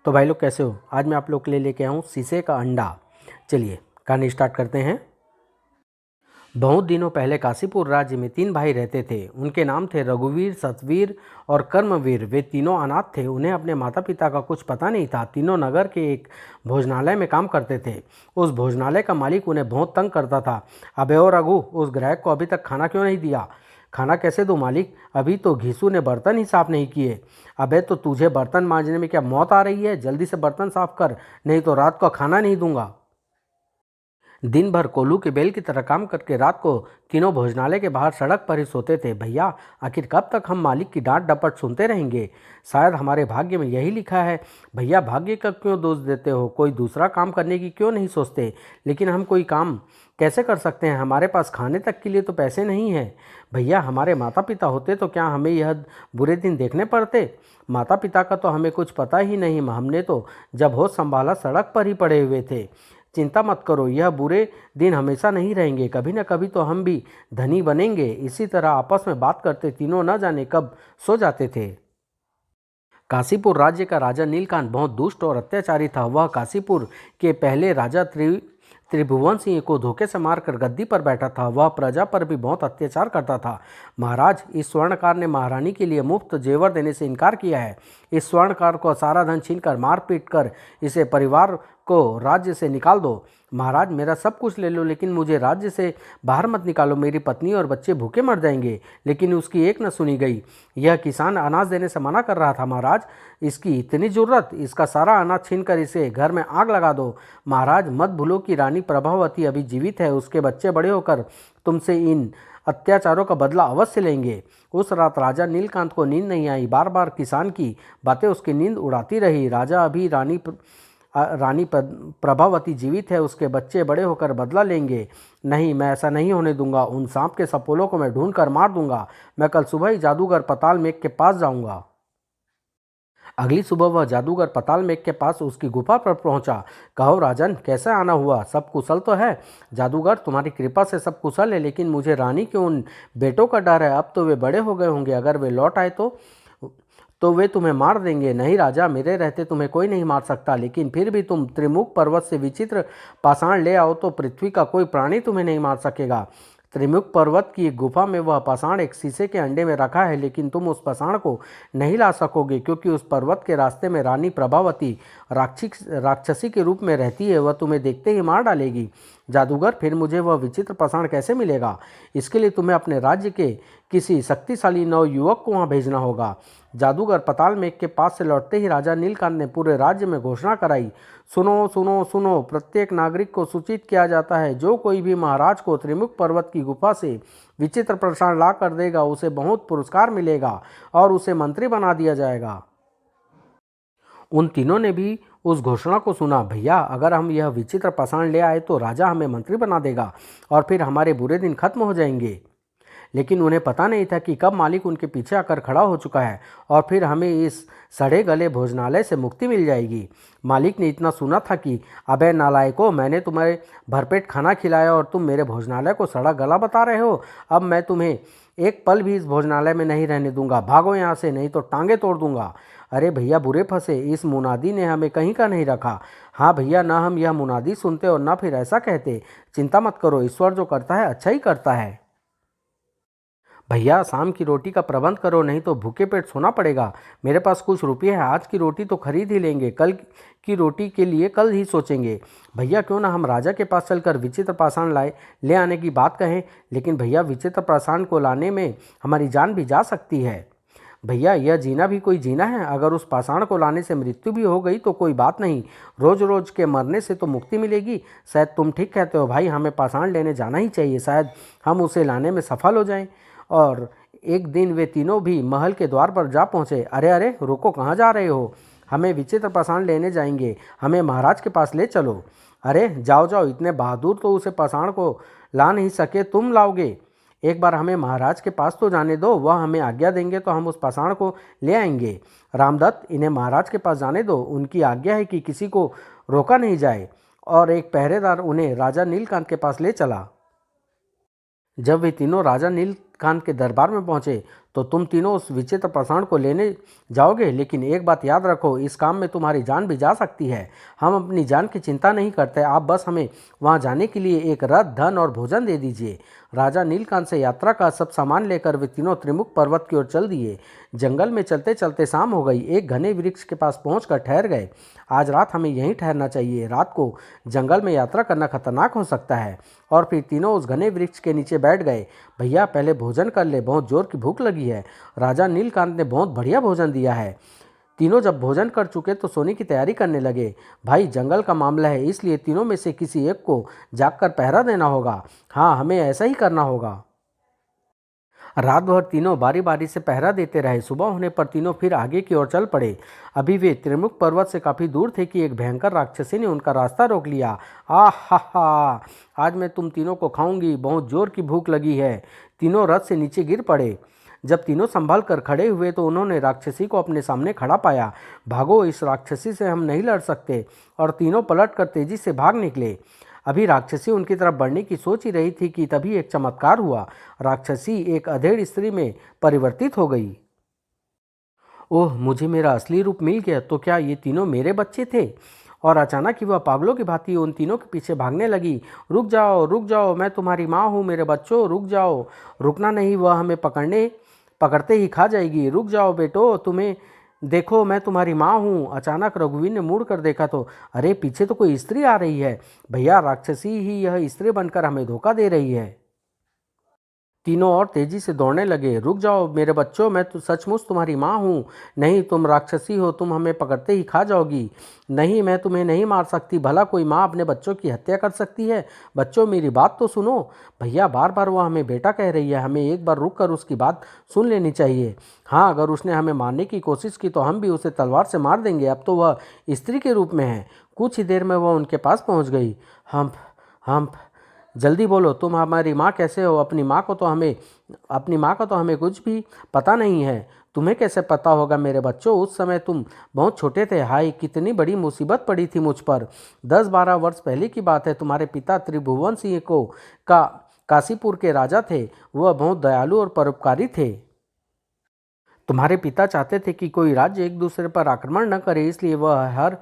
तो भाई लोग कैसे हो। आज मैं आप लोग के लिए लेके आया हूँ शीशे का अंडा। चलिए कहानी स्टार्ट करते हैं। बहुत दिनों पहले काशीपुर राज्य में 3 भाई रहते थे। उनके नाम थे रघुवीर, सतवीर और कर्मवीर। वे तीनों अनाथ थे। उन्हें अपने माता पिता का कुछ पता नहीं था। तीनों नगर के एक भोजनालय में काम करते थे। उस भोजनालय का मालिक उन्हें बहुत तंग करता था। अबे ओ रघु, उस ग्राहक को अभी तक खाना क्यों नहीं दिया? खाना कैसे दूं मालिक, अभी तो घीसू ने बर्तन ही साफ नहीं किए। अबे तो तुझे बर्तन मांजने में क्या मौत आ रही है? जल्दी से बर्तन साफ कर, नहीं तो रात को खाना नहीं दूंगा। दिन भर कोल्हू के बैल की तरह काम करके रात को तीनों भोजनालय के बाहर सड़क पर ही सोते थे। भैया, आखिर कब तक हम मालिक की डांट डपट सुनते रहेंगे? शायद हमारे भाग्य में यही लिखा है। भैया, भाग्य का क्यों दोष देते हो? कोई दूसरा काम करने की क्यों नहीं सोचते? लेकिन हम कोई काम कैसे कर सकते हैं? हमारे पास खाने तक के लिए तो पैसे नहीं हैं। भैया, हमारे माता पिता होते तो क्या हमें यह बुरे दिन देखने पड़ते? माता पिता का तो हमें कुछ पता ही नहीं। हमने तो जब होश संभाला सड़क पर ही पड़े हुए थे। चिंता मत करो, यह बुरे दिन हमेशा नहीं रहेंगे। कभी न कभी तो हम भी धनी बनेंगे। इसी तरह आपस में बात करते तीनों न जाने कब सो जाते थे। काशीपुर राज्य का राजा नीलकांत बहुत दुष्ट और अत्याचारी था। वह काशीपुर के पहले राजा त्रिभुवन सिंह को धोखे से मारकर गद्दी पर बैठा था। वह प्रजा पर भी बहुत अत्याचार करता था। महाराज, इस स्वर्णकार ने महारानी के लिए मुफ्त जेवर देने से इनकार किया है। इस स्वर्णकार को सारा धन छीनकर मार पीट कर इसे परिवार को राज्य से निकाल दो। महाराज, मेरा सब कुछ ले लो, लेकिन मुझे राज्य से बाहर मत निकालो। मेरी पत्नी और बच्चे भूखे मर जाएंगे। लेकिन उसकी एक न सुनी गई। यह किसान अनाज देने से मना कर रहा था। महाराज, इसकी इतनी जरूरत, इसका सारा अनाज छीनकर इसे घर में आग लगा दो। महाराज, मत भूलो कि रानी प्रभावती अभी जीवित है। उसके बच्चे बड़े होकर तुमसे इन अत्याचारों का बदला अवश्य लेंगे। उस रात राजा नीलकांत को नींद नहीं आई। बार बार किसान की बातें उसकी नींद उड़ाती रही। राजा अभी रानी प्रभावती जीवित है, उसके बच्चे बड़े होकर बदला लेंगे। नहीं, मैं ऐसा नहीं होने दूंगा। उन सांप के सपोलों को मैं ढूंढ कर मार दूंगा। मैं कल सुबह ही जादूगर पताल मेघ के पास जाऊंगा। अगली सुबह वह जादूगर पताल मेघ के पास उसकी गुफा पर पहुंचा। कहो राजन, कैसे आना हुआ? सब कुशल तो है? जादूगर, तुम्हारी कृपा से सब कुशल है, लेकिन मुझे रानी के उन बेटों का डर है। अब तो वे बड़े हो गए होंगे। अगर वे लौट आए तो वे तुम्हें मार देंगे। नहीं राजा, मेरे रहते तुम्हें कोई नहीं मार सकता। लेकिन फिर भी तुम त्रिमुख पर्वत से विचित्र पाषाण ले आओ तो पृथ्वी का कोई प्राणी तुम्हें नहीं मार सकेगा। त्रिमुख पर्वत की एक गुफा में वह पाषाण एक शीशे के अंडे में रखा है, लेकिन तुम उस पाषाण को नहीं ला सकोगे, क्योंकि उस पर्वत के रास्ते में रानी प्रभावती राक्षसी के रूप में रहती है। वह तुम्हें देखते ही मार डालेगी। जादूगर, फिर मुझे वह विचित्र पाषाण कैसे मिलेगा? इसके लिए तुम्हें अपने राज्य के किसी शक्तिशाली नवयुवक को वहाँ भेजना होगा। जादूगर पताल मेघ के पास से लौटते ही राजा नीलकांत ने पूरे राज्य में घोषणा कराई। सुनो सुनो सुनो, प्रत्येक नागरिक को सूचित किया जाता है, जो कोई भी महाराज को त्रिमुख पर्वत की गुफा से विचित्र पाषाण ला कर देगा, उसे बहुत पुरस्कार मिलेगा और उसे मंत्री बना दिया जाएगा। उन तीनों ने भी उस घोषणा को सुना। भैया, अगर हम यह विचित्र पाषाण ले आए तो राजा हमें मंत्री बना देगा और फिर हमारे बुरे दिन खत्म हो जाएंगे। लेकिन उन्हें पता नहीं था कि कब मालिक उनके पीछे आकर खड़ा हो चुका है और फिर हमें इस सड़े गले भोजनालय से मुक्ति मिल जाएगी। मालिक ने इतना सुना था कि अबे नालायकों, मैंने तुम्हें भरपेट खाना खिलाया और तुम मेरे भोजनालय को सड़ा गला बता रहे हो। अब मैं तुम्हें एक पल भी इस भोजनालय में नहीं रहने दूंगा। भागो यहाँ से, नहीं तो टांगे तोड़ दूंगा। अरे भैया, बुरे फंसे। इस मुनादी ने हमें कहीं का नहीं रखा। हाँ भैया, ना हम यह मुनादी सुनते और ना फिर ऐसा कहते। चिंता मत करो, ईश्वर जो करता है अच्छा ही करता है। भैया, शाम की रोटी का प्रबंध करो, नहीं तो भूखे पेट सोना पड़ेगा। मेरे पास कुछ रुपये हैं, आज की रोटी तो खरीद ही लेंगे, कल की रोटी के लिए कल ही सोचेंगे। भैया, क्यों ना हम राजा के पास चलकर विचित्र पाषाण ले आने की बात कहें। लेकिन भैया, विचित्र पाषाण को लाने में हमारी जान भी जा सकती है। भैया, यह जीना भी कोई जीना है। अगर उस पाषाण को लाने से मृत्यु भी हो गई तो कोई बात नहीं, रोज रोज के मरने से तो मुक्ति मिलेगी। शायद तुम ठीक कहते हो भाई, हमें पाषाण लेने जाना ही चाहिए। शायद हम उसे लाने में सफल हो जाएं। और एक दिन वे तीनों भी महल के द्वार पर जा पहुँचे। अरे अरे, रुको, कहाँ जा रहे हो? हमें विचित्र पाषाण लेने जाएंगे, हमें महाराज के पास ले चलो। अरे जाओ जाओ, इतने बहादुर तो उसे पाषाण को ला नहीं सके, तुम लाओगे? एक बार हमें महाराज के पास तो जाने दो, वह हमें आज्ञा देंगे तो हम उस पाषाण को ले आएंगे। रामदत्त, इन्हें महाराज के पास जाने दो, उनकी आज्ञा है कि किसी को रोका नहीं जाए। और एक पहरेदार उन्हें राजा नीलकांत के पास ले चला। जब वे तीनों राजा नीलकांत के दरबार में पहुंचे तो तुम तीनों उस विचित्र पाषाण को लेने जाओगे, लेकिन एक बात याद रखो, इस काम में तुम्हारी जान भी जा सकती है। हम अपनी जान की चिंता नहीं करते, आप बस हमें वहां जाने के लिए एक रथ, धन और भोजन दे दीजिए। राजा नीलकांत से यात्रा का सब सामान लेकर वे तीनों त्रिमुख पर्वत की ओर चल दिए। जंगल में चलते चलते शाम हो गई। एक घने वृक्ष के पास पहुंचकर ठहर गए। आज रात हमें यहीं ठहरना चाहिए, रात को जंगल में यात्रा करना खतरनाक हो सकता है। और फिर तीनों उस घने वृक्ष के नीचे बैठ गए। भैया पहले भोजन कर ले, बहुत जोर की भूख लगी है। राजा नीलकांत ने बहुत बढ़िया भोजन दिया है। तीनों जब भोजन कर चुके तो सोने की तैयारी करने लगे। भाई जंगल का मामला है, इसलिए तीनों में से किसी एक को जागकर पहरा देना होगा। हाँ, हमें ऐसा ही करना होगा। रात भर तीनों बारी बारी से पहरा देते रहे। सुबह होने पर तीनों फिर आगे की ओर चल पड़े। अभी वे त्रिमुख पर्वत से काफी दूर थे कि एक भयंकर राक्षसी ने उनका रास्ता रोक लिया। हा, आज मैं तुम तीनों को खाऊंगी, बहुत जोर की भूख लगी है। तीनों रथ से नीचे गिर पड़े। जब तीनों संभल कर खड़े हुए तो उन्होंने राक्षसी को अपने सामने खड़ा पाया। भागो, इस राक्षसी से हम नहीं लड़ सकते। और तीनों पलट कर तेजी से भाग निकले। अभी राक्षसी उनकी तरफ बढ़ने की सोच ही रही थी कि तभी एक चमत्कार हुआ। राक्षसी एक अधेड़ स्त्री में परिवर्तित हो गई। ओह, मुझे मेरा असली रूप मिल गया। तो क्या ये तीनों मेरे बच्चे थे? और अचानक ही वह पागलों की भांति उन तीनों के पीछे भागने लगी। रुक जाओ, रुक जाओ, मैं तुम्हारी माँ हूँ, मेरे बच्चों रुक जाओ। रुकना नहीं, वह हमें पकड़ते ही खा जाएगी। रुक जाओ बेटो, तुम्हें देखो, मैं तुम्हारी माँ हूँ। अचानक रघुवीर ने मुड़ कर देखा तो अरे, पीछे तो कोई स्त्री आ रही है। भैया, राक्षसी ही यह स्त्री बनकर हमें धोखा दे रही है। तीनों और तेजी से दौड़ने लगे। रुक जाओ मेरे बच्चों, मैं तो सचमुच तुम्हारी माँ हूँ। नहीं, तुम राक्षसी हो, तुम हमें पकड़ते ही खा जाओगी। नहीं, मैं तुम्हें नहीं मार सकती। भला कोई माँ अपने बच्चों की हत्या कर सकती है? बच्चों, मेरी बात तो सुनो। भैया, बार बार वह हमें बेटा कह रही है, हमें एक बार रुक कर उसकी बात सुन लेनी चाहिए। हाँ, अगर उसने हमें मारने की कोशिश की तो हम भी उसे तलवार से मार देंगे। अब तो वह स्त्री के रूप में है। कुछ ही देर में वह उनके पास पहुँच गई। हम जल्दी बोलो, तुम हमारी माँ कैसे हो? अपनी माँ का तो हमें कुछ भी पता नहीं है। तुम्हें कैसे पता होगा मेरे बच्चों? उस समय तुम बहुत छोटे थे। हाय, कितनी बड़ी मुसीबत पड़ी थी मुझ पर। 10-12 वर्ष पहले की बात है। तुम्हारे पिता त्रिभुवन सिंह का काशीपुर के राजा थे। वह बहुत दयालु और परोपकारी थे। तुम्हारे पिता चाहते थे कि कोई राज्य एक दूसरे पर आक्रमण न करे, इसलिए वह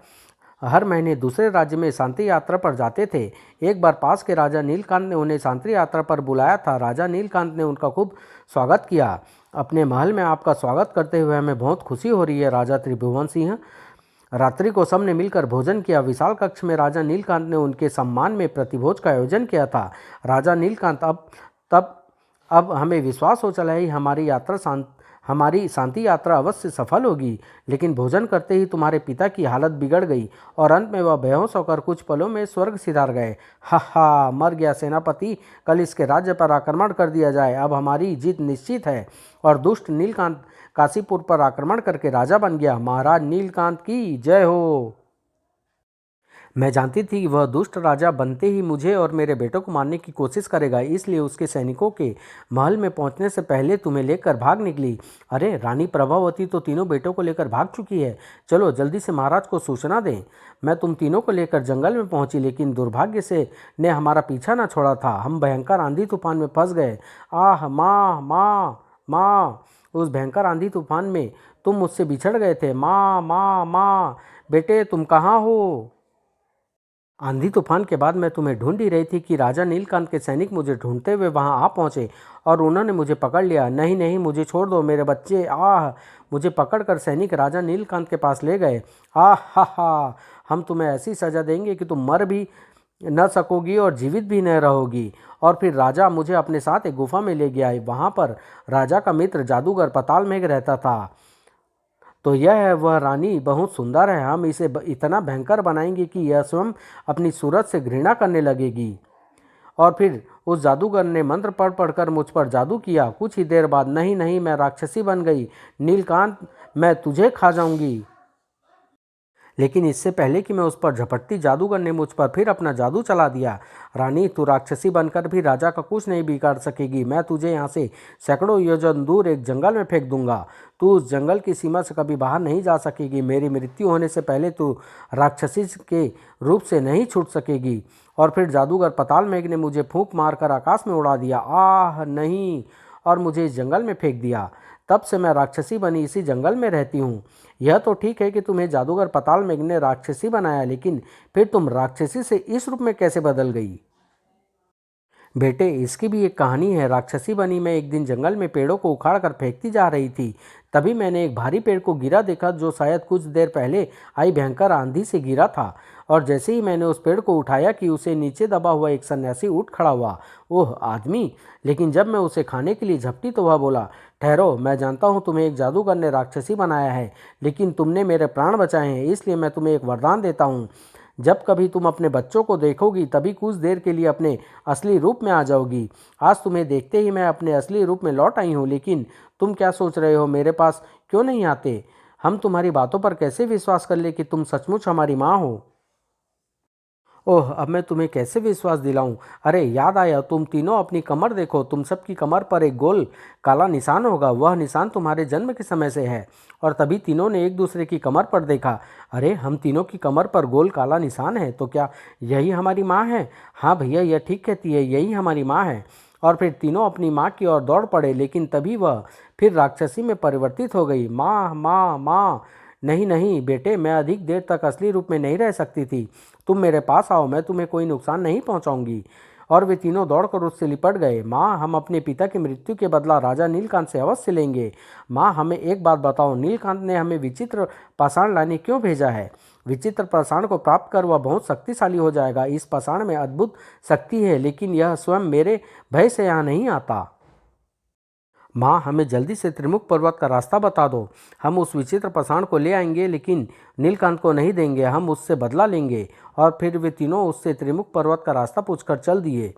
हर महीने दूसरे राज्य में शांति यात्रा पर जाते थे। एक बार पास के राजा नीलकांत ने उन्हें शांति यात्रा पर बुलाया था। राजा नीलकांत ने उनका खूब स्वागत किया। अपने महल में आपका स्वागत करते हुए हमें बहुत खुशी हो रही है, राजा त्रिभुवन सिंह। रात्रि को सबने मिलकर भोजन किया। विशाल कक्ष में राजा नीलकांत ने उनके सम्मान में प्रतिभोज का आयोजन किया था। राजा नीलकांत, अब हमें विश्वास हो चला है हमारी शांति यात्रा अवश्य सफल होगी। लेकिन भोजन करते ही तुम्हारे पिता की हालत बिगड़ गई और अंत में वह बेहोश होकर कुछ पलों में स्वर्ग सिधार गए। हा, मर गया सेनापति। कल इसके राज्य पर आक्रमण कर दिया जाए। अब हमारी जीत निश्चित है। और दुष्ट नीलकांत काशीपुर पर आक्रमण करके राजा बन गया। महाराज नीलकांत की जय हो। मैं जानती थी कि वह दुष्ट राजा बनते ही मुझे और मेरे बेटों को मारने की कोशिश करेगा, इसलिए उसके सैनिकों के महल में पहुंचने से पहले तुम्हें लेकर भाग निकली। अरे, रानी प्रभावती तो तीनों बेटों को लेकर भाग चुकी है। चलो जल्दी से महाराज को सूचना दें। मैं तुम तीनों को लेकर जंगल में पहुंची, लेकिन दुर्भाग्य से ने हमारा पीछा न छोड़ा था। हम भयंकर आंधी तूफान में फंस गए। आह माँ, माँ, माँ, उस भयंकर आंधी तूफान में तुम मुझसे बिछड़ गए थे। माँ, माँ, माँ, बेटे तुम कहाँ हो? आंधी तूफान के बाद मैं तुम्हें ढूंढ ही रही थी कि राजा नीलकांत के सैनिक मुझे ढूंढते हुए वहां आ पहुंचे और उन्होंने मुझे पकड़ लिया। नहीं नहीं, मुझे छोड़ दो मेरे बच्चे। आह, मुझे पकड़कर सैनिक राजा नीलकांत के पास ले गए। हा, हम तुम्हें ऐसी सजा देंगे कि तुम मर भी न सकोगी और जीवित भी न रहोगी। और फिर राजा मुझे अपने साथ एक गुफा में ले गया। वहाँ पर राजा का मित्र जादूगर पताल मेघ रहता था। तो यह है वह रानी, बहुत सुंदर है। हम इसे इतना भयंकर बनाएंगे कि यह स्वयं अपनी सूरत से घृणा करने लगेगी। और फिर उस जादूगर ने मंत्र पढ़कर मुझ पर जादू किया। कुछ ही देर बाद, नहीं नहीं, मैं राक्षसी बन गई। नीलकांत, मैं तुझे खा जाऊंगी। लेकिन इससे पहले कि मैं उस पर झपटती, जादूगर ने मुझ पर फिर अपना जादू चला दिया। रानी, तू राक्षसी बनकर भी राजा का कुछ नहीं बिगाड़ सकेगी। मैं तुझे यहाँ से सैकड़ों योजन दूर एक जंगल में फेंक दूंगा। तू उस जंगल की सीमा से कभी बाहर नहीं जा सकेगी। मेरी मृत्यु होने से पहले तू राक्षसी के रूप से नहीं छूट सकेगी। और फिर जादूगर पताल मेघ ने मुझे फूंक मारकर आकाश में उड़ा दिया। आह नहीं, और मुझे इस जंगल में फेंक दिया। तब से मैं राक्षसी बनी इसी जंगल में रहती हूँ। यह तो ठीक है कि तुम्हें जादूगर पताल मेघ ने राक्षसी बनाया, लेकिन फिर तुम राक्षसी से इस रूप में कैसे बदल गई? बेटे, इसकी भी एक कहानी है। राक्षसी बनी मैं एक दिन जंगल में पेड़ों को उखाड़ कर फेंकती जा रही थी। तभी मैंने एक भारी पेड़ को गिरा देखा, जो शायद कुछ देर पहले आई भयंकर आंधी से गिरा था। और जैसे ही मैंने उस पेड़ को उठाया कि उसे नीचे दबा हुआ एक सन्यासी उठ खड़ा हुआ। ओह आदमी! लेकिन जब मैं उसे खाने के लिए झपटी तो वह बोला, ठहरो, मैं जानता हूँ तुम्हें एक जादूगर ने राक्षसी बनाया है, लेकिन तुमने मेरे प्राण बचाए हैं, इसलिए मैं तुम्हें एक वरदान देता हूँ। जब कभी तुम अपने बच्चों को देखोगी तभी कुछ देर के लिए अपने असली रूप में आ जाओगी। आज तुम्हें देखते ही मैं अपने असली रूप में लौट आई हूँ, लेकिन तुम क्या सोच रहे हो, मेरे पास क्यों नहीं आते? हम तुम्हारी बातों पर कैसे विश्वास कर ले कि तुम सचमुच हमारी माँ हो? ओह, अब मैं तुम्हें कैसे विश्वास दिलाऊं? अरे याद आया, तुम तीनों अपनी कमर देखो, तुम सबकी कमर पर एक गोल काला निशान होगा। वह निशान तुम्हारे जन्म के समय से है। और तभी तीनों ने एक दूसरे की कमर पर देखा। अरे, हम तीनों की कमर पर गोल काला निशान है, तो क्या यही हमारी माँ है? हाँ भैया, यह ठीक कहती है, यही हमारी माँ है। और फिर तीनों अपनी माँ की ओर दौड़ पड़े, लेकिन तभी वह फिर राक्षसी में परिवर्तित हो गई। माँ, माँ, माँ! नहीं नहीं बेटे, मैं अधिक देर तक असली रूप में नहीं रह सकती थी। तुम मेरे पास आओ, मैं तुम्हें कोई नुकसान नहीं पहुंचाऊंगी। और वे तीनों दौड़कर उससे लिपट गए। माँ, हम अपने पिता की मृत्यु के बदला राजा नीलकांत से अवश्य लेंगे। माँ, हमें एक बात बताओ, नीलकांत ने हमें विचित्र पाषाण लाने क्यों भेजा है? विचित्र पाषाण को प्राप्त कर वह बहुत शक्तिशाली हो जाएगा। इस पाषाण में अद्भुत शक्ति है, लेकिन यह स्वयं मेरे भय से यहाँ नहीं आता। माँ, हमें जल्दी से त्रिमुख पर्वत का रास्ता बता दो। हम उस विचित्र पाषाण को ले आएंगे, लेकिन नीलकांत को नहीं देंगे। हम उससे बदला लेंगे। और फिर वे तीनों उससे त्रिमुख पर्वत का रास्ता पूछकर चल दिए।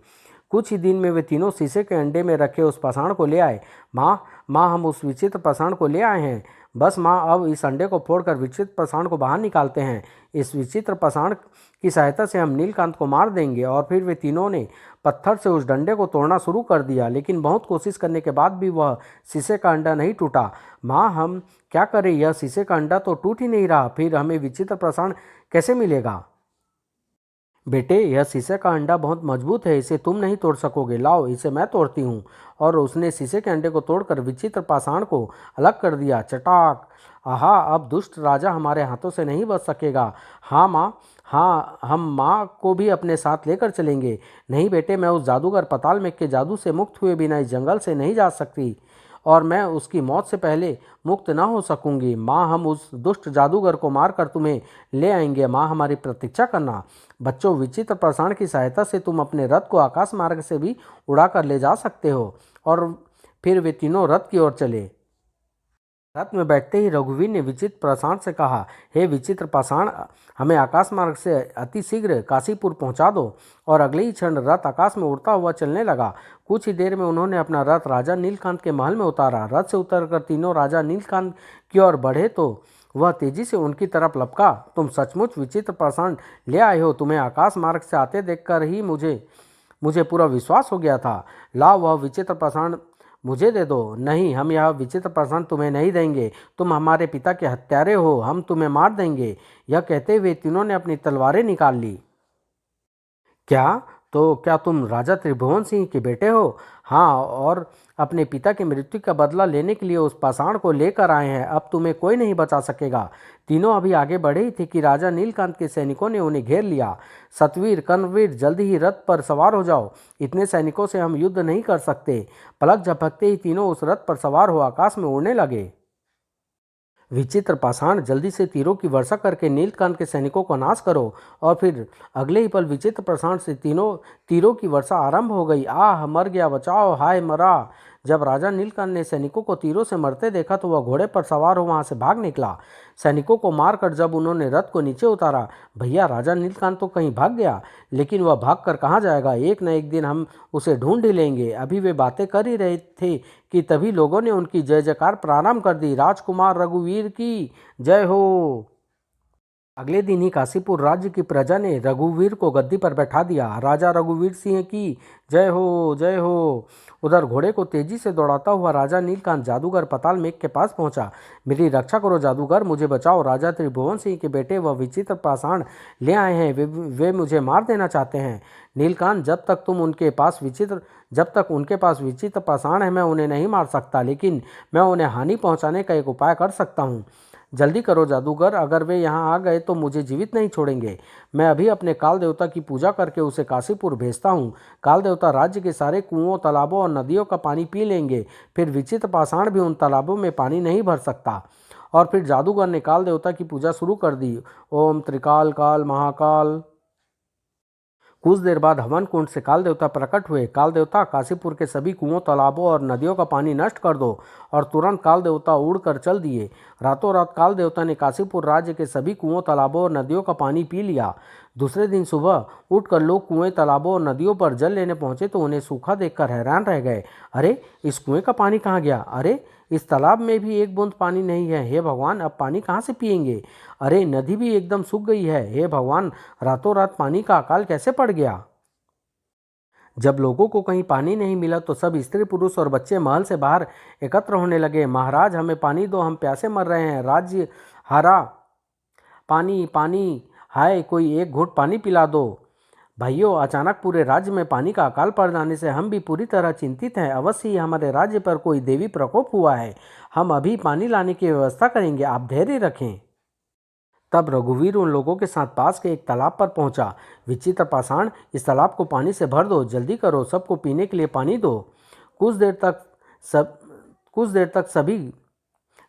कुछ ही दिन में वे तीनों शीशे के अंडे में रखे उस पाषाण को ले आए। माँ, माँ, हम उस विचित्र पाषाण को ले आए हैं। बस माँ, अब इस अंडे को फोड़कर विचित्र पाषाण को बाहर निकालते हैं। इस विचित्र पाषाण की सहायता से हम नीलकांत को मार देंगे। और फिर वे तीनों ने पत्थर से उस डंडे को तोड़ना शुरू कर दिया, लेकिन बहुत कोशिश करने के बाद भी वह शीशे का अंडा नहीं टूटा। माँ, हम क्या करें? यह शीशे का अंडा तो टूट ही नहीं रहा। फिर हमें विचित्र पाषाण कैसे मिलेगा? बेटे, यह शीशे का अंडा बहुत मजबूत है, इसे तुम नहीं तोड़ सकोगे। लाओ, इसे मैं तोड़ती हूँ। और उसने शीशे के अंडे को तोड़कर विचित्र पाषाण को अलग कर दिया। चटाक! आहा, अब दुष्ट राजा हमारे हाथों से नहीं बच सकेगा। हाँ माँ, हाँ, हम माँ को भी अपने साथ लेकर चलेंगे। नहीं बेटे, मैं उस जादूगर पताल मेघ के जादू से मुक्त हुए बिना इस जंगल से नहीं जा सकती, और मैं उसकी मौत से पहले मुक्त न हो सकूंगी। माँ, हम उस दुष्ट जादूगर को मारकर तुम्हें ले आएंगे। माँ, हमारी प्रतीक्षा करना। बच्चों, विचित्र पाषाण की सहायता से तुम अपने रथ को आकाश मार्ग से भी उड़ा कर ले जा सकते हो। और फिर वे तीनों रथ की ओर चले। रथ में बैठते ही रघुवीर ने विचित्र पाषाण से कहा, हे विचित्र पाषाण, हमें आकाश मार्ग से अति शीघ्र काशीपुर पहुंचा दो। और अगले ही क्षण रथ आकाश में उड़ता हुआ चलने लगा। कुछ ही देर में उन्होंने अपना रथ राजा नीलकांत के महल में उतारा। रथ से उतरकर तीनों राजा नीलकांत की ओर बढ़े तो वह तेजी से उनकी तरफ लपका। तुम सचमुच विचित्र पाषाण ले आए हो? तुम्हें आकाश मार्ग से आते देखकर ही मुझे मुझे पूरा विश्वास हो गया था। लाओ, वह विचित्र पाषाण मुझे दे दो। नहीं, हम यह विचित्र पाषाण तुम्हें नहीं देंगे। तुम हमारे पिता के हत्यारे हो, हम तुम्हें मार देंगे। यह कहते हुए तीनों ने अपनी तलवारें निकाल ली। क्या? तो क्या तुम राजा त्रिभुवन सिंह के बेटे हो? हाँ, और अपने पिता की मृत्यु का बदला लेने के लिए उस पाषाण को लेकर आए हैं। अब तुम्हें कोई नहीं बचा सकेगा। तीनों अभी आगे बढ़े ही थे कि राजा नीलकांत के सैनिकों ने उन्हें घेर लिया। सतवीर, कर्णवीर, जल्दी ही रथ पर सवार हो जाओ। इतने सैनिकों से हम युद्ध नहीं कर सकते। पलक झपकते ही तीनों उस रथ पर सवार हो आकाश में उड़ने लगे। विचित्र पाषाण, जल्दी से तीरों की वर्षा करके नीलकांत के सैनिकों को नाश करो। और फिर अगले ही पल विचित्र पाषाण से तीनों तीरों की वर्षा आरंभ हो गई। आह, मर गया, बचाओ, हाय मरा! जब राजा नीलकांत ने सैनिकों को तीरों से मरते देखा तो वह घोड़े पर सवार हो वहां से भाग निकला। सैनिकों को मारकर जब उन्होंने रथ को नीचे उतारा, भैया, राजा नीलकांत तो कहीं भाग गया। लेकिन वह भाग कर कहाँ जाएगा? एक न एक दिन हम उसे ढूंढ ही लेंगे। अभी वे बातें कर ही रहे थे कि तभी लोगों ने उनकी जय जयकार प्रारंभ कर दी। राजकुमार रघुवीर की जय हो। अगले दिन ही काशीपुर राज्य की प्रजा ने रघुवीर को गद्दी पर बैठा दिया। राजा रघुवीर सिंह की जय हो, जय हो। उधर घोड़े को तेजी से दौड़ाता हुआ राजा नीलकांत जादूगर पताल मेघ के पास पहुंचा। मेरी रक्षा करो जादूगर, मुझे बचाओ। राजा त्रिभुवन सिंह के बेटे वह विचित्र पाषाण ले आए हैं, वे मुझे मार देना चाहते हैं। नीलकांत, जब तक उनके पास विचित्र पाषाण है मैं उन्हें नहीं मार सकता, लेकिन मैं उन्हें हानि पहुंचाने का एक उपाय कर सकता हूँ। जल्दी करो जादूगर, अगर वे यहाँ आ गए तो मुझे जीवित नहीं छोड़ेंगे। मैं अभी अपने काल देवता की पूजा करके उसे काशीपुर भेजता हूँ। काल देवता राज्य के सारे कुओं, तालाबों और नदियों का पानी पी लेंगे, फिर विचित्र पाषाण भी उन तालाबों में पानी नहीं भर सकता। और फिर जादूगर ने काल देवता की पूजा शुरू कर दी। ओम त्रिकाल काल महाकाल। कुछ देर बाद हवन कुंड से काल देवता प्रकट हुए। काल देवता, काशीपुर के सभी कुओं, तालाबों और नदियों का पानी नष्ट कर दो। और तुरंत काल देवता उड़कर चल दिए। रातों रात काल देवता ने काशीपुर राज्य के सभी कुओं, तालाबों और नदियों का पानी पी लिया। दूसरे दिन सुबह उठकर लोग कुएं, तालाबों और नदियों पर जल लेने पहुंचे तो उन्हें सूखा देखकर हैरान रह गए। अरे, इस कुएं का पानी कहाँ गया? अरे, इस तालाब में भी एक बूंद पानी नहीं है। हे भगवान, अब पानी कहाँ से पिएंगे? अरे, नदी भी एकदम सूख गई है। हे भगवान, रातों रात पानी का अकाल कैसे पड़ गया? जब लोगों को कहीं पानी नहीं मिला तो सब स्त्री, पुरुष और बच्चे महल से बाहर एकत्र होने लगे। महाराज, हमें पानी दो, हम प्यासे मर रहे हैं। राज्य हारा, पानी पानी, हाय कोई एक घूंट पानी पिला दो। भाइयों, अचानक पूरे राज्य में पानी का अकाल पड़ जाने से हम भी पूरी तरह चिंतित हैं। अवश्य ही हमारे राज्य पर कोई देवी प्रकोप हुआ है। हम अभी पानी लाने की व्यवस्था करेंगे, आप धैर्य रखें। तब रघुवीर उन लोगों के साथ पास के एक तालाब पर पहुंचा। विचित्र पाषाण, इस तालाब को पानी से भर दो, जल्दी करो, सबको पीने के लिए पानी दो। कुछ देर तक सब कुछ देर तक सभी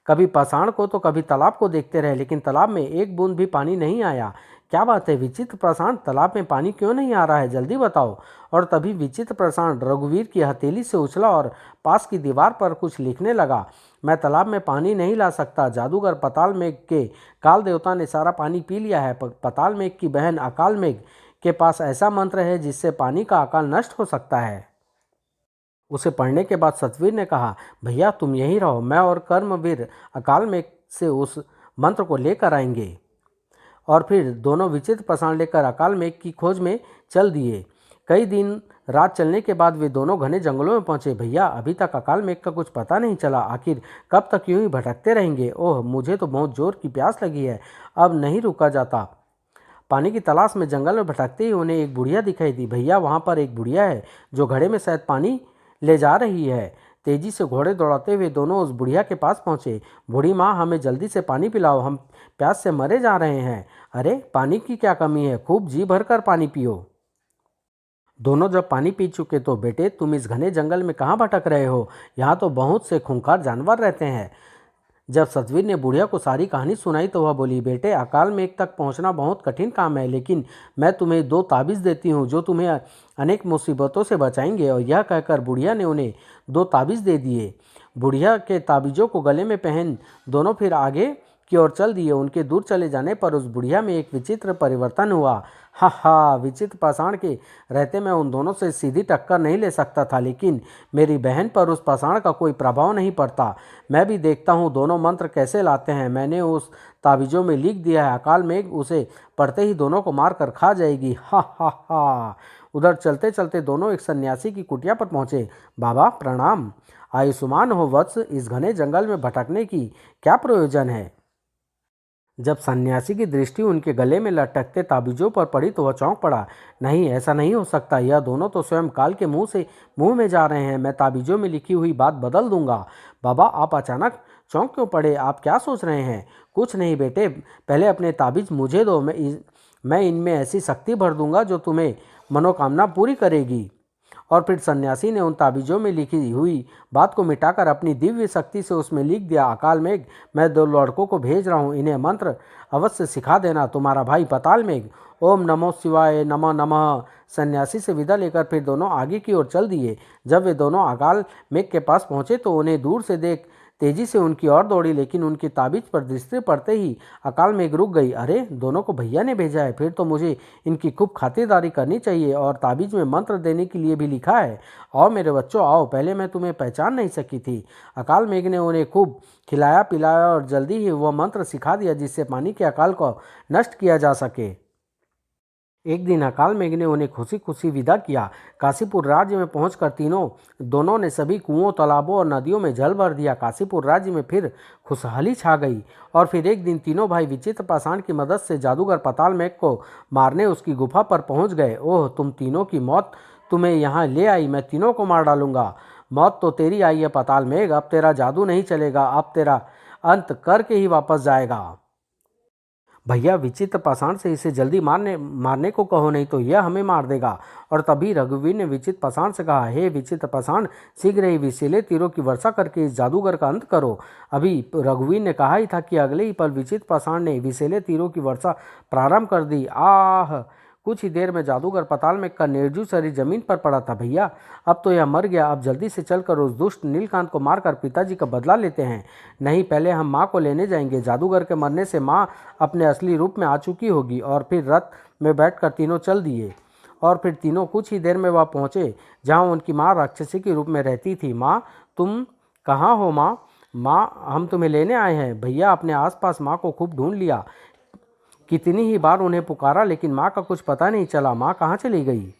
कभी पाषाण को तो कभी तालाब को देखते रहे, लेकिन तालाब में एक बूंद भी पानी नहीं आया। क्या बात है विचित्र पाषाण, तालाब में पानी क्यों नहीं आ रहा है? जल्दी बताओ। और तभी विचित्र पाषाण रघुवीर की हथेली से उछला और पास की दीवार पर कुछ लिखने लगा। मैं तालाब में पानी नहीं ला सकता। जादूगर पताल मेघ के काल देवता ने सारा पानी पी लिया है। पताल मेघ की बहन अकाल मेघ के पास ऐसा मंत्र है जिससे पानी का अकाल नष्ट हो सकता है। उसे पढ़ने के बाद सतवीर ने कहा, भैया तुम यहीं रहो, मैं और कर्मवीर अकाल मेघ से उस मंत्र को लेकर आएंगे। और फिर दोनों विचित्र पाषाण लेकर अकाल मेघ की खोज में चल दिए। कई दिन रात चलने के बाद वे दोनों घने जंगलों में पहुंचे। भैया, अभी तक अकाल मेघ का कुछ पता नहीं चला। आखिर कब तक यूं ही भटकते रहेंगे? ओह, मुझे तो बहुत जोर की प्यास लगी है, अब नहीं रुका जाता। पानी की तलाश में जंगल में भटकते ही उन्हें एक बुढ़िया दिखाई दी। भैया, वहाँ पर एक बुढ़िया है जो घड़े में शायद पानी ले जा रही है। तेजी से घोड़े दौड़ाते हुए दोनों उस बुढ़िया के पास पहुंचे। बूढ़ी माँ, हमें जल्दी से पानी पिलाओ, हम प्यास से मरे जा रहे हैं। अरे, पानी की क्या कमी है, खूब जी भरकर पानी पियो। दोनों जब पानी पी चुके तो, बेटे तुम इस घने जंगल में कहाँ भटक रहे हो? यहाँ तो बहुत से खूंखार जानवर रहते हैं। जब सतवीर ने बुढ़िया को सारी कहानी सुनाई तो वह बोली, बेटे अकाल मेघ तक पहुँचना बहुत कठिन काम है, लेकिन मैं तुम्हें 2 ताबीज़ देती हूँ जो तुम्हें अनेक मुसीबतों से बचाएंगे। और यह कहकर बुढ़िया ने उन्हें 2 ताबीज़ दे दिए। बुढ़िया के ताबीज़ों को गले में पहन दोनों फिर आगे की ओर चल दिए। उनके दूर चले जाने पर उस बुढ़िया में एक विचित्र परिवर्तन हुआ। हा हा, विचित्र पाषाण के रहते मैं उन दोनों से सीधी टक्कर नहीं ले सकता था, लेकिन मेरी बहन पर उस पाषाण का कोई प्रभाव नहीं पड़ता। मैं भी देखता हूँ दोनों मंत्र कैसे लाते हैं। मैंने उस ताबीज़ों में लिख दिया है, अकाल मेघ उसे पढ़ते ही दोनों को मार कर खा जाएगी। हा हा हा। उधर चलते चलते दोनों एक सन्यासी की कुटिया पर पहुँचे। बाबा प्रणाम। आयुष्मान हो वत्स, इस घने जंगल में भटकने की क्या प्रयोजन है? जब सन्यासी की दृष्टि उनके गले में लटकते ताबीजों पर पड़ी तो वह चौंक पड़ा। नहीं, ऐसा नहीं हो सकता, यह दोनों तो स्वयं काल के मुंह में जा रहे हैं। मैं ताबीजों में लिखी हुई बात बदल दूंगा। बाबा, आप अचानक चौंक क्यों पड़े? आप क्या सोच रहे हैं? कुछ नहीं बेटे, पहले अपने ताबीज मुझे दो, मैं इनमें ऐसी शक्ति भर दूंगा जो तुम्हें मनोकामना पूरी करेगी। और फिर सन्यासी ने उन ताबीज़ों में लिखी हुई बात को मिटाकर अपनी दिव्य शक्ति से उसमें लिख दिया, अकाल मेघ, मैं 2 लड़कों को भेज रहा हूँ, इन्हें मंत्र अवश्य सिखा देना। तुम्हारा भाई पताल मेघ। ओम नमो शिवाय, नमः नमः। सन्यासी से विदा लेकर फिर दोनों आगे की ओर चल दिए। जब वे दोनों अकाल मेघ के पास पहुँचे तो उन्हें दूर से देख तेजी से उनकी ओर दौड़ी, लेकिन उनकी ताबीज पर दृष्टि पड़ते ही अकाल मेघ रुक गई। अरे, दोनों को भैया ने भेजा है, फिर तो मुझे इनकी खूब खातिरदारी करनी चाहिए। और ताबीज में मंत्र देने के लिए भी लिखा है। आओ मेरे बच्चों आओ, पहले मैं तुम्हें पहचान नहीं सकी थी। अकाल मेघ ने उन्हें खूब खिलाया पिलाया और जल्दी ही वह मंत्र सिखा दिया जिससे पानी के अकाल को नष्ट किया जा सके। एक दिन अकाल मेघ ने उन्हें खुशी खुशी विदा किया। काशीपुर राज्य में पहुंचकर दोनों ने सभी कुओं, तालाबों और नदियों में जल भर दिया। काशीपुर राज्य में फिर खुशहाली छा गई। और फिर एक दिन तीनों भाई विचित्र पाषाण की मदद से जादूगर पाताल मेघ को मारने उसकी गुफा पर पहुंच गए। ओह, तुम तीनों की मौत तुम्हें यहाँ ले आई, मैं तीनों को मार डालूंगा। मौत तो तेरी आई है पाताल मेघ, अब तेरा जादू नहीं चलेगा, अब तेरा अंत करके ही वापस जाएगा। भैया, विचित्र पाषाण से इसे जल्दी मारने को कहो, नहीं तो यह हमें मार देगा। और तभी रघुवीर ने विचित्र पाषाण से कहा, हे विचित्र पाषाण, शीघ्र ही विषैले तीरों की वर्षा करके इस जादूगर का अंत करो। अभी रघुवीर ने कहा ही था कि अगले ही पल विचित्र पाषाण ने विषैले तीरों की वर्षा प्रारंभ कर दी। आह, कुछ ही देर में जादूगर पाताल मेघ का निर्जीव शरीर जमीन पर पड़ा था। भैया, अब तो यह मर गया, अब जल्दी से चलकर उस दुष्ट नीलकांत को मारकर पिताजी का बदला लेते हैं। नहीं, पहले हम माँ को लेने जाएंगे। जादूगर के मरने से माँ अपने असली रूप में आ चुकी होगी। और फिर रथ में बैठकर तीनों चल दिए। और फिर तीनों कुछ ही देर में वह पहुँचे जहाँ उनकी माँ राक्षसी के रूप में रहती थी। माँ, तुम कहाँ हो माँ? माँ, हम तुम्हें लेने आए हैं। भैया अपने आसपास माँ को खूब ढूंढ लिया, कितनी ही बार उन्हें पुकारा, लेकिन माँ का कुछ पता नहीं चला। माँ कहाँ चली गई?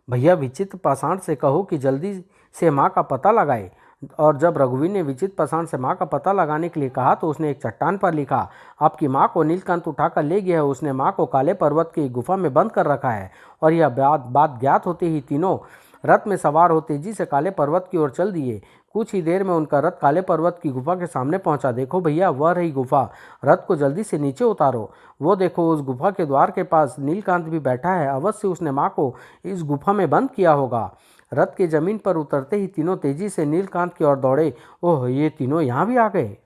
भैया, विचित्र पाषाण से कहो कि जल्दी से माँ का पता लगाए। और जब रघुवीर ने विचित्र पाषाण से माँ का पता लगाने के लिए कहा तो उसने एक चट्टान पर लिखा, आपकी माँ को नीलकांत उठाकर ले गया है। उसने माँ को काले पर्वत की गुफा में बंद कर रखा है। और यह बात ज्ञात होते ही तीनों रथ में सवार हो तेजी से काले पर्वत की ओर चल दिए। कुछ ही देर में उनका रथ काले पर्वत की गुफा के सामने पहुंचा। देखो भैया, वह रही गुफा, रथ को जल्दी से नीचे उतारो। वो देखो, उस गुफा के द्वार के पास नीलकांत भी बैठा है। अवश्य उसने माँ को इस गुफा में बंद किया होगा। रथ के जमीन पर उतरते ही तीनों तेजी से नीलकांत की ओर दौड़े। ओह, ये तीनों यहाँ भी आ गए।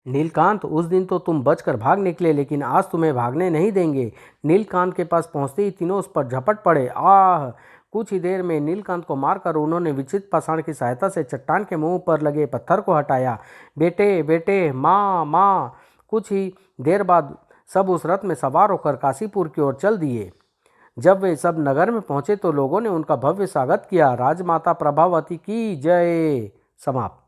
नीलकांत, उस दिन तो तुम बचकर भाग निकले, लेकिन आज तुम्हें भागने नहीं देंगे। नीलकांत के पास पहुंचते ही तीनों उस पर झपट पड़े। आह, कुछ ही देर में नीलकांत को मारकर उन्होंने विचित्र पाषाण की सहायता से चट्टान के मुंह पर लगे पत्थर को हटाया। बेटे बेटे, माँ माँ। कुछ ही देर बाद सब उस रथ में सवार होकर काशीपुर की ओर चल दिए। जब वे सब नगर में पहुंचे तो लोगों ने उनका भव्य स्वागत किया। राजमाता प्रभावती की जय। समाप्त।